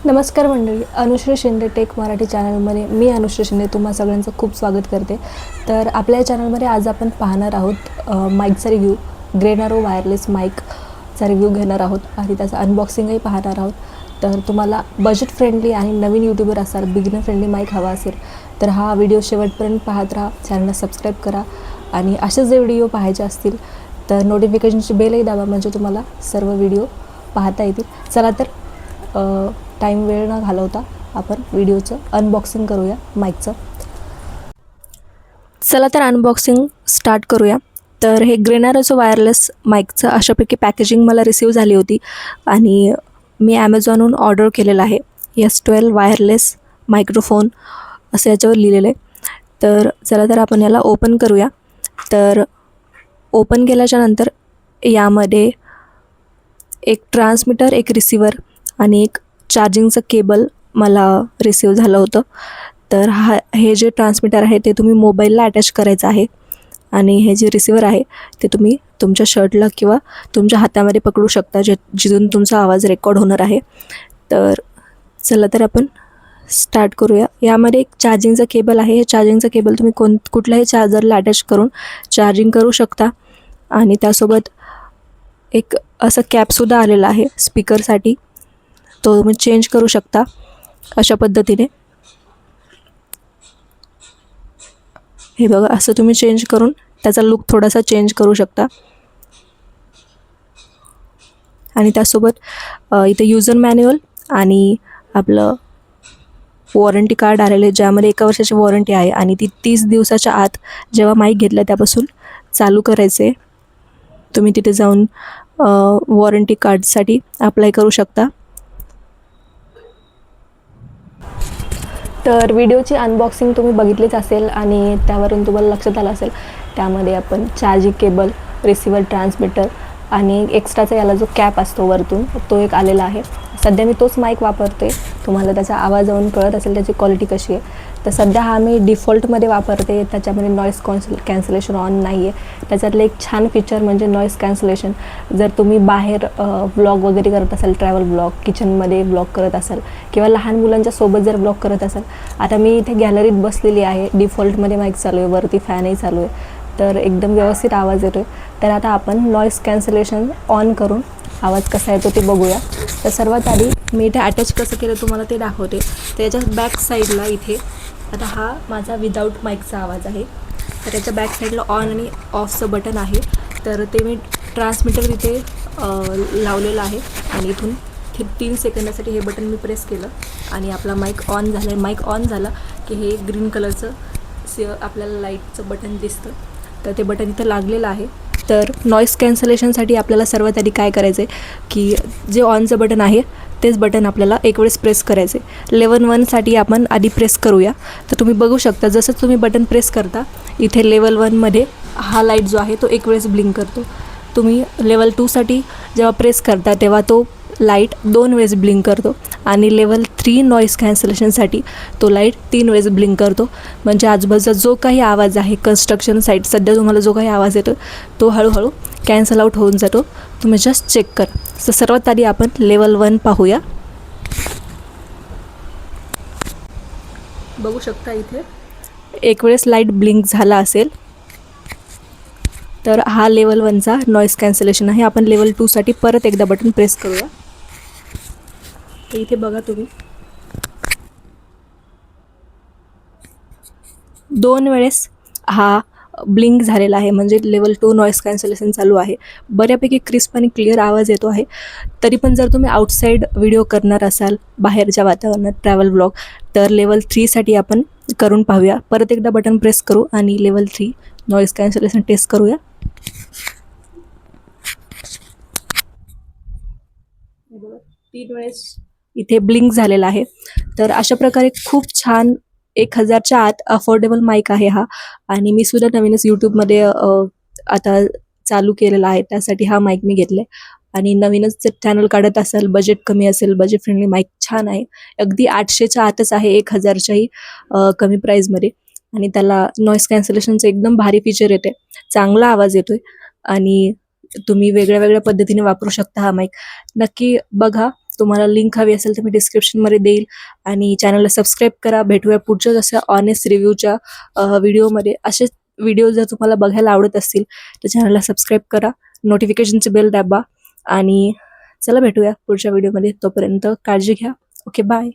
नमस्कार मंडळी, अनुश्री शिंदे टेक मराठी चॅनलमध्ये मी अनुश्री शिंदे तुम्हा सगळ्यांचं खूप स्वागत करते. तर आपल्या चॅनलमध्ये आज आपण पाहणार आहोत माईकचा रिव्ह्यू. ग्रेनारो वायरलेस माईकचा रिव्ह्यू घेणार आहोत आणि त्याचं अनबॉक्सिंगही पाहणार आहोत. तर तुम्हाला बजेट फ्रेंडली आणि नवीन यूट्यूबर असाल, बिगिनर फ्रेंडली माईक हवा असेल तर हा व्हिडिओ शेवटपर्यंत पाहत राहा. चॅनलला सबस्क्राईब करा आणि असेच जे व्हिडिओ पाहायचे असतील तर नोटिफिकेशनची बेलही दाबा, म्हणजे तुम्हाला सर्व व्हिडिओ पाहता येतील. चला तर टाईम वेळ न घालवता आपण व्हिडिओचं अनबॉक्सिंग करूया माईकचं. चला तर अनबॉक्सिंग स्टार्ट करूया. तर हे ग्रेनारोचं वायरलेस माईकचं अशापैकी पॅकेजिंग मला रिसीव झाली होती आणि मी ॲमेझॉनहून ऑर्डर केलेलं आहे. S12 वायरलेस मायक्रोफोन असं याच्यावर लिहिलेलं आहे. तर चला तर आपण याला ओपन करूया. तर ओपन केल्याच्यानंतर यामध्ये एक ट्रान्समीटर, एक रिसिवर आणि एक चार्जिंगचं केबल मला रिसीव झालं होतं. तर हे जे ट्रान्समीटर आहे ते तुम्ही मोबाईलला अटॅच करायचं आहे आणि हे जे रिसिवर आहे ते तुम्ही तुमच्या शर्टला किंवा तुमच्या हातामध्ये पकडू शकता, जिथून तुमचा आवाज रेकॉर्ड होणार आहे. तर चला तर आपण स्टार्ट करूया. यामध्ये एक चार्जिंगचं केबल आहे. हे चार्जिंगचं केबल तुम्ही कुठल्याही चार्जरला अटॅच करून चार्जिंग करू शकता आणि त्यासोबत एक असं कॅपसुद्धा आलेला आहे स्पीकरसाठी, तो तुम्ही चेंज करू शकता अशा पद्धतीने. हे बघा, असं तुम्ही चेंज करून त्याचा लुक थोडासा चेंज करू शकता. आणि त्यासोबत इथे युजर मॅन्युअल आणि आपलं वॉरंटी कार्ड आलेलं आहे, ज्यामध्ये 1 वर्षाची वॉरंटी आहे आणि ती 30 दिवसाच्या आत जेव्हा माईक घेतला त्यापासून चालू करायचे. तुम्ही तिथे जाऊन वॉरंटी कार्डसाठी अप्लाय करू शकता. तर व्हिडिओची अनबॉक्सिंग तुम्ही बघितलीच असेल आणि त्यावरून तुम्हाला लक्षात आलं असेल, त्यामध्ये आपण चार्जिंग केबल, रिसिवर, ट्रान्समीटर आणि एक्स्ट्राचा याला जो कॅप असतो वरतून तो एक आलेला आहे. सध्या मी तोच माईक वापरते. तुम्हाला त्याचा आवाज जाऊन कळत असेल त्याची क्वालिटी कशी आहे. तर सध्या हा मी डिफॉल्टमध्ये वापरते. त्याच्यामध्ये नॉईस कॅन्सलेशन ऑन नाही आहे. त्याच्यातलं एक छान फीचर म्हणजे नॉईस कॅन्सलेशन. जर तुम्ही बाहेर व्लॉग वगैरे करत असाल, ट्रॅव्हल व्लॉग, किचनमध्ये व्लॉग करत असाल किंवा लहान मुलांच्या सोबत जर व्लॉग करत असाल, आता मी इथे गॅलरीत बसलेली आहे, डिफॉल्टमध्ये माईक चालू आहे, वरती फॅनही चालू आहे, तर एकदम व्यवस्थित आवाज येतो आहे. तर आता आपण नॉईस कॅन्सलेशन ऑन करून आवाज कसा येतो ते बघूया. तर सर्वात आधी मी इथे अटॅच कसं केलं तुम्हाला ते दाखवते. तर याच्या बॅक साईडला इथे आता हा माझा विदाऊट माईकचा आवाज आहे. तर त्याच्या बॅक साईडला ऑन आणि ऑफचं बटन आहे. तर ते मी ट्रान्समीटर इथे लावलेलं आहे आणि इथून 3 सेकंदासाठी हे बटन मी प्रेस केलं आणि आपला माईक ऑन झाला आहे. माईक ऑन झाला की हे ग्रीन कलरचं आपल्याला लाईटचं बटन दिसतं. तर ते बटन इथं लागलेलं आहे. तर नॉईस कॅन्सलेशनसाठी आपल्याला सर्वात आधी काय करायचं आहे की जे ऑनचं बटन आहे तेच बटन आपल्याला एक वेळेस प्रेस करायचे. लेवल 1साठी आपण आधी प्रेस करूया. तर तुम्ही बघू शकता, जसं तुम्ही बटन प्रेस करता इथे लेवल 1मध्ये हा लाईट जो आहे तो एक वेळेस ब्लिंक करतो. तुम्ही लेवल 2साठी जेव्हा प्रेस करता तेव्हा तो लाईट 2 वेळेस ब्लिंक करतो आणि लेवल 3 नॉईस कॅन्सलेशनसाठी तो लाईट 3 वेळेस ब्लिंक करतो. म्हणजे आजूबाजूचा जो काही आवाज आहे, कन्स्ट्रक्शन साईट सध्या तुम्हाला जो काही आवाज येतो तो हळूहळू कॅन्सल आउट होऊन जातो. तुम्ही जस्ट चेक करा. तर सर्वात आधी आपण लेवल 1 पाहूया. बघू शकता इथे एक वेळेस लाईट ब्लिंक झाला असेल. तर हा लेवल 1चा नॉईस कॅन्सलेशन आहे. आपण लेवल 2साठी परत एकदा बटन प्रेस करूया. इथे बघा तुम्ही 2 वेळेस हा ब्लिंक झालेला आहे, म्हणजे लेवल 2 नॉईस कॅन्सलेशन चालू आहे. बऱ्यापैकी क्रिस्प आणि क्लिअर आवाज येतो आहे. तरी पण जर तुम्ही आउटसाईड व्हिडिओ करणार असाल, बाहेरच्या वातावरणात, ट्रॅव्हल व्लॉग, तर लेवल 3साठी आपण करून पाहूया. परत एकदा बटन प्रेस करू आणि लेवल 3 नॉईस कॅन्सलेशन टेस्ट करूया. 3 वेळेस इथे ब्लिंक झालेला आहे. तर अशा प्रकारे खूप छान 1000च्या आत अफोर्डेबल माईक आहे हा. आणि मी सुद्धा नवीनच यूट्यूबमध्ये आता चालू केलेला आहे, त्यासाठी हा माईक मी घेतला आहे. आणि नवीनच जर चॅनल काढत असाल, बजेट कमी असेल, बजेट फ्रेंडली माईक छान आहे. अगदी 800च्या आतच आहे, 1000च्याही कमी प्राईजमध्ये. आणि त्याला नॉईस कॅन्सलेशनचं एकदम भारी फीचर येते, चांगला आवाज येतोय आणि तुम्ही वेगळ्या वेगळ्या पद्धतीने वापरू शकता हा माईक. नक्की बघा तुम्हाला लिंक हवी असेल तर मी डिस्क्रिप्शनमध्ये देईल. आणि चॅनलला सबस्क्राईब करा. भेटूया पुढच्या जसं ऑनेस्ट रिव्ह्यूच्या व्हिडिओमध्ये. असेच व्हिडिओ जर तुम्हाला बघायला आवडत असतील तर चॅनलला सबस्क्राईब करा, नोटिफिकेशनचे बेल दाबा आणि चला भेटूया पुढच्या व्हिडिओमध्ये. तोपर्यंत काळजी घ्या. Okay, bye.